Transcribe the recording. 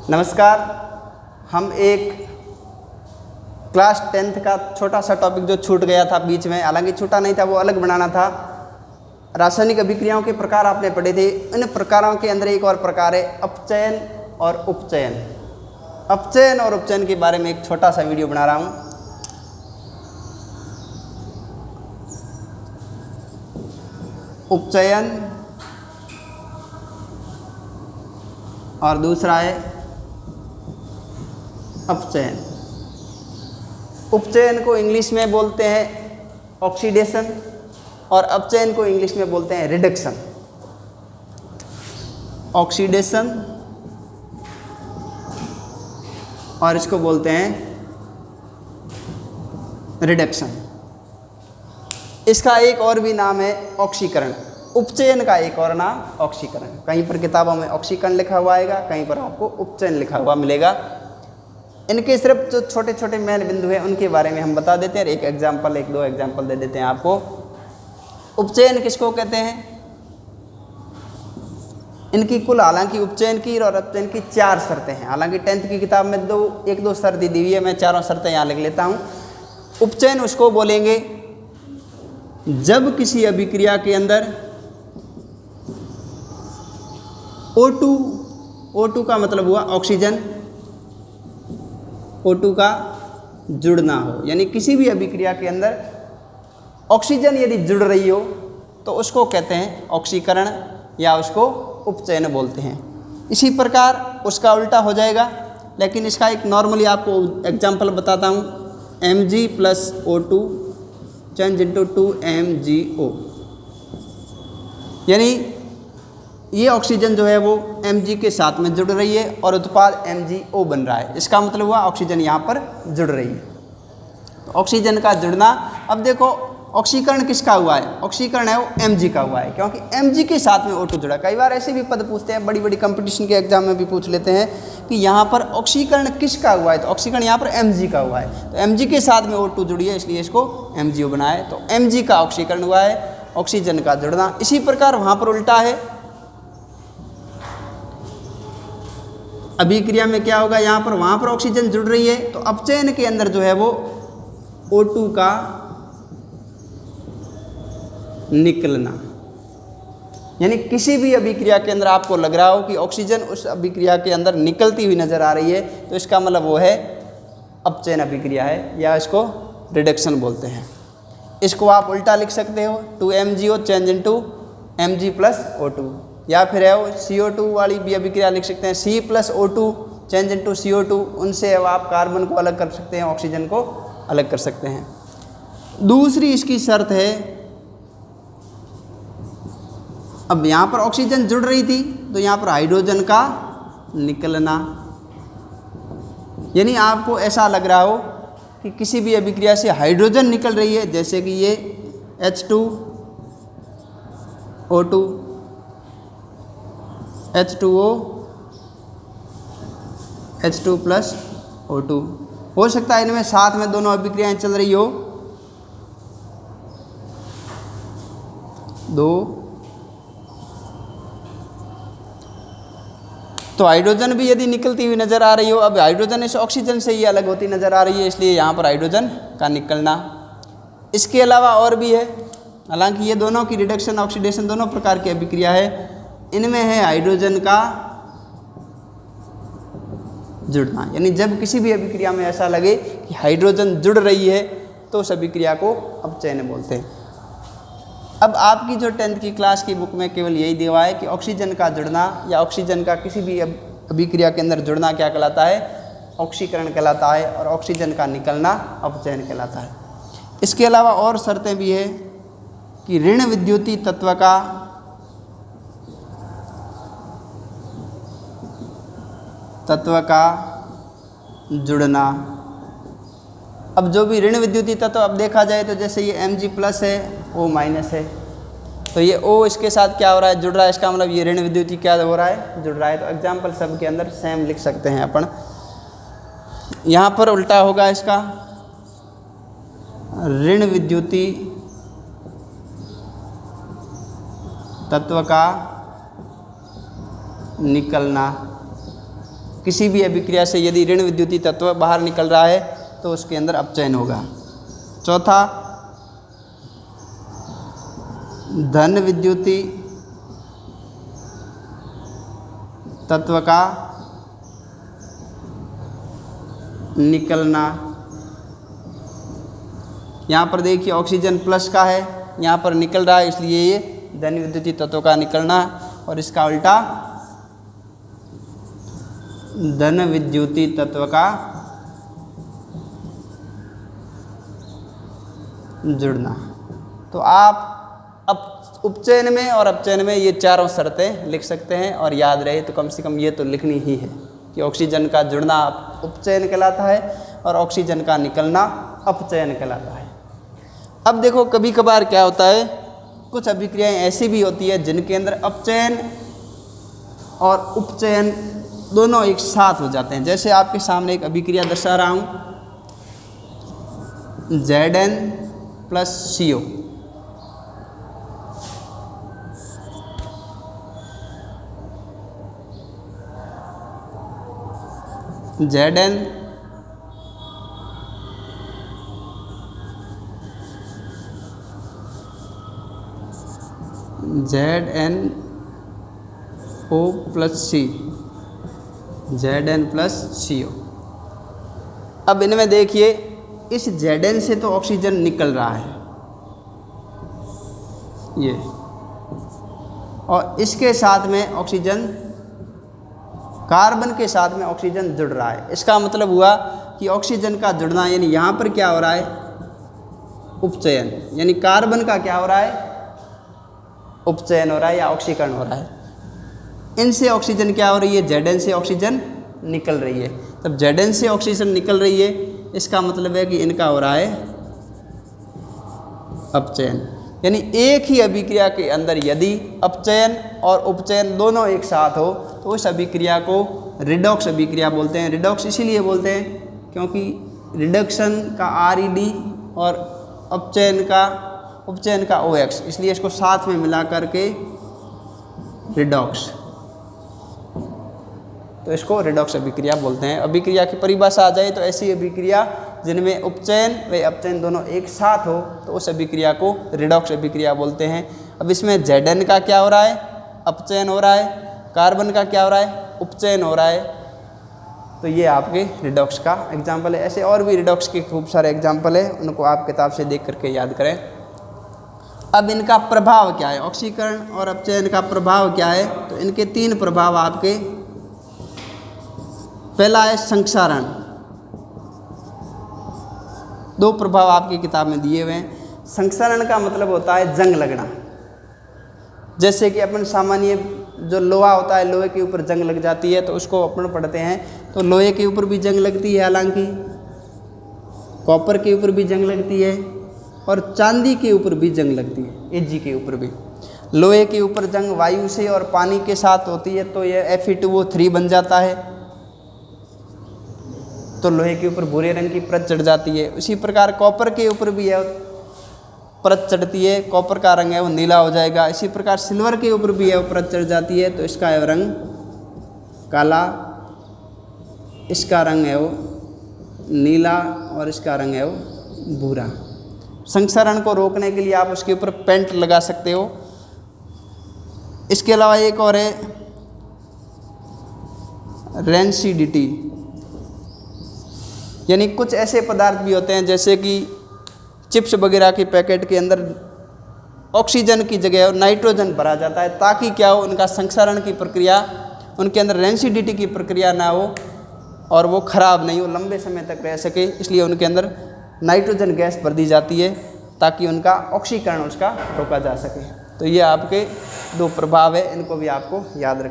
नमस्कार। हम एक क्लास 10th का छोटा सा टॉपिक जो छूट गया था बीच में, हालांकि छूटा नहीं था, वो अलग बनाना था। रासायनिक अभिक्रियाओं के प्रकार आपने पढ़े थे। इन प्रकारों के अंदर एक और प्रकार है अपचयन और उपचयन। अपचयन और उपचयन के बारे में एक छोटा सा वीडियो बना रहा हूँ। उपचयन और दूसरा है अपचयन। उपचयन को इंग्लिश में बोलते हैं ऑक्सीडेशन और अपचयन को इंग्लिश में बोलते हैं रिडक्शन। ऑक्सीडेशन और इसको बोलते हैं रिडक्शन। इसका एक और भी नाम है ऑक्सीकरण। उपचयन का एक और नाम ऑक्सीकरण। कहीं पर किताबों में ऑक्सीकरण लिखा हुआ आएगा, कहीं पर आपको उपचयन लिखा हुआ मिलेगा। इनके सिर्फ जो छोटे छोटे मेन बिंदु हैं उनके बारे में हम बता देते हैं। एक दो एग्जाम्पल दे देते हैं आपको। उपचयन किसको कहते हैं? इनकी कुल हालांकि उपचयन की और अपचयन की 4 शर्तें हैं। हालांकि 10th की किताब में एक दो शर्तें दी हुई है, मैं चारों शर्तें यहाँ लिख लेता हूँ। उपचयन उसको बोलेंगे जब किसी अभिक्रिया के अंदर O2 का मतलब हुआ ऑक्सीजन, O2 का जुड़ना हो, यानी किसी भी अभिक्रिया के अंदर ऑक्सीजन यदि जुड़ रही हो तो उसको कहते हैं ऑक्सीकरण या उसको उपचयन बोलते हैं। इसी प्रकार उसका उल्टा हो जाएगा, लेकिन इसका एक नॉर्मली आपको एग्जांपल बताता हूँ। Mg + O2 change into 2MgO, यानी ये ऑक्सीजन जो है वो Mg के साथ में जुड़ रही है और उत्पाद MgO बन रहा है। इसका मतलब हुआ ऑक्सीजन यहाँ पर जुड़ रही है। तो ऑक्सीजन का जुड़ना, अब देखो ऑक्सीकरण किसका हुआ है? ऑक्सीकरण है वो Mg का हुआ है, क्योंकि Mg के साथ में O2 जुड़ा। कई बार ऐसे भी पद पूछते हैं, बड़ी बड़ी कंपटीशन के एग्जाम में भी पूछ लेते हैं कि यहाँ पर ऑक्सीकरण किसका हुआ है? तो ऑक्सीकरण यहाँ पर Mg का हुआ है। तो Mg के साथ में O2 जुड़ी है, इसलिए इसको MgO बना है। तो Mg का ऑक्सीकरण हुआ है, ऑक्सीजन का जुड़ना। इसी प्रकार वहाँ पर उल्टा है। अभिक्रिया में क्या होगा? यहाँ पर वहाँ पर ऑक्सीजन जुड़ रही है, तो अपचयन के अंदर जो है वो O2 का निकलना, यानी किसी भी अभिक्रिया के अंदर आपको लग रहा हो कि ऑक्सीजन उस अभिक्रिया के अंदर निकलती हुई नजर आ रही है, तो इसका मतलब वो है अपचयन अभिक्रिया है, या इसको रिडक्शन बोलते हैं। इसको आप उल्टा लिख सकते हो, 2MgO change into Mg + O2, या फिर है वो CO2 वाली भी अभिक्रिया लिख सकते हैं, C + O2 change into CO2। उनसे अब आप कार्बन को अलग कर सकते हैं, ऑक्सीजन को अलग कर सकते हैं। दूसरी इसकी शर्त है, अब यहाँ पर ऑक्सीजन जुड़ रही थी तो यहाँ पर हाइड्रोजन का निकलना, यानी आपको ऐसा लग रहा हो कि किसी भी अभिक्रिया से हाइड्रोजन निकल रही है, जैसे कि ये H2O2 H2O H2 + O2। हो सकता है इनमें साथ में दोनों अभिक्रियाएं चल रही हो, दो, तो हाइड्रोजन भी यदि निकलती हुई नज़र आ रही हो, अब हाइड्रोजन इस ऑक्सीजन से ही अलग होती नज़र आ रही है, इसलिए यहाँ पर हाइड्रोजन का निकलना। इसके अलावा और भी है, हालांकि ये दोनों की रिडक्शन ऑक्सीडेशन दोनों प्रकार की अभिक्रिया है। इनमें है हाइड्रोजन का जुड़ना, यानी जब किसी भी अभिक्रिया में ऐसा लगे कि हाइड्रोजन जुड़ रही है तो उस अभिक्रिया को अपचयन बोलते हैं। अब आपकी जो 10th की क्लास की बुक में केवल यही दिया हुआ है कि ऑक्सीजन का जुड़ना या ऑक्सीजन का किसी भी अभिक्रिया के अंदर जुड़ना क्या कहलाता है? ऑक्सीकरण कहलाता है, और ऑक्सीजन का निकलना अपचयन कहलाता है। इसके अलावा और शर्तें भी है कि ऋण विद्युतीय तत्व का जुड़ना। अब जो भी ऋण विद्युतीय तत्व, अब देखा जाए तो जैसे ये Mg+ है, O- है, तो ये O इसके साथ क्या हो रहा है? जुड़ रहा है। इसका मतलब ये ऋण विद्युतीय क्या हो रहा है? जुड़ रहा है। तो एग्जाम्पल सब के अंदर सेम लिख सकते हैं अपन। यहाँ पर उल्टा होगा इसका, ऋण विद्युतीय तत्व का निकलना किसी भी अभिक्रिया से यदि ऋण विद्युतीय तत्व बाहर निकल रहा है तो उसके अंदर अपचयन होगा। चौथा, धन विद्युतीय तत्व का निकलना। यहाँ पर देखिए ऑक्सीजन प्लस का है, यहाँ पर निकल रहा है, इसलिए ये धन विद्युतीय तत्व का निकलना, और इसका उल्टा धन विद्युतीय तत्व का जुड़ना। तो आप अब उपचयन में और अपचयन में ये चारों शर्तें लिख सकते हैं, और याद रहे तो कम से कम ये तो लिखनी ही है कि ऑक्सीजन का जुड़ना उपचयन कहलाता है और ऑक्सीजन का निकलना अपचयन कहलाता है। अब देखो कभी कभार क्या होता है, कुछ अभिक्रियाएं ऐसी भी होती है जिनके अंदर अपचयन और उपचयन दोनों एक साथ हो जाते हैं। जैसे आपके सामने एक अभिक्रिया दर्शा रहा हूँ, Zn+CO। Zn ZnO+C, Zn+CO। अब इनमें देखिए इस Zn से तो ऑक्सीजन निकल रहा है ये, और इसके साथ में ऑक्सीजन, कार्बन के साथ में ऑक्सीजन जुड़ रहा है। इसका मतलब हुआ कि ऑक्सीजन का जुड़ना, यानी यहाँ पर क्या हो रहा है, उपचयन, यानी कार्बन का क्या हो रहा है, उपचयन हो रहा है या ऑक्सीकरण हो रहा है। इनसे ऑक्सीजन क्या हो रही है, Zn से ऑक्सीजन निकल रही है। तब Zn से ऑक्सीजन निकल रही है, इसका मतलब है कि इनका हो रहा है अपचयन। यानी एक ही अभिक्रिया के अंदर यदि अपचयन और उपचयन दोनों एक साथ हो तो उस अभिक्रिया को रिडॉक्स अभिक्रिया बोलते हैं। रिडॉक्स इसीलिए बोलते हैं क्योंकि रिडक्शन का RED और उपचयन का OX, इसलिए इसको साथ में मिला करके रिडॉक्स, तो इसको रिडॉक्स अभिक्रिया बोलते हैं। अभिक्रिया की परिभाषा आ जाए तो ऐसी अभिक्रिया जिनमें उपचयन व अपचयन दोनों एक साथ हो तो उस अभिक्रिया को रिडॉक्स अभिक्रिया बोलते हैं। अब इसमें Zn का क्या हो रहा है, अपचयन हो रहा है, कार्बन का क्या हो रहा है, उपचयन हो रहा है, तो ये आपके रिडॉक्स का एग्जाम्पल है। ऐसे और भी रिडॉक्स के खूब सारे एग्जाम्पल है, उनको आप किताब से देख करके याद करें। अब इनका प्रभाव क्या है, ऑक्सीकरण और अपचयन का प्रभाव क्या है, तो इनके 3 प्रभाव आपके, पहला है संक्षारण। 2 प्रभाव आपकी किताब में दिए हुए हैं। संक्षारण का मतलब होता है जंग लगना। जैसे कि अपन सामान्य जो लोहा होता है, लोहे के ऊपर जंग लग जाती है तो उसको अपन पढ़ते हैं, तो लोहे के ऊपर भी जंग लगती है, हालांकि कॉपर के ऊपर भी जंग लगती है और चांदी के ऊपर भी जंग लगती है, Ag के ऊपर भी। लोहे के ऊपर जंग वायु से और पानी के साथ होती है तो यह Fe2O3 बन जाता है, तो लोहे के ऊपर भूरे रंग की परत चढ़ जाती है। उसी प्रकार कॉपर के ऊपर भी यह परत चढ़ती है, कॉपर का रंग है वो नीला हो जाएगा। इसी प्रकार सिल्वर के ऊपर भी यह परत चढ़ जाती है तो इसका रंग काला, इसका रंग है वो नीला और इसका रंग है वो भूरा। संक्षारण को रोकने के लिए आप उसके ऊपर पेंट लगा सकते हो। इसके अलावा एक और है रेंसिडिटी, यानी कुछ ऐसे पदार्थ भी होते हैं जैसे कि चिप्स वगैरह के पैकेट के अंदर ऑक्सीजन की जगह नाइट्रोजन भरा जाता है ताकि क्या हो, उनका संक्षारण की प्रक्रिया, उनके अंदर रेंसिडिटी की प्रक्रिया ना हो और वो खराब नहीं हो, लंबे समय तक रह सके, इसलिए उनके अंदर नाइट्रोजन गैस भर दी जाती है ताकि उनका ऑक्सीकरण उसका रोका जा सके। तो ये आपके 2 प्रभाव है, इनको भी आपको याद रखें।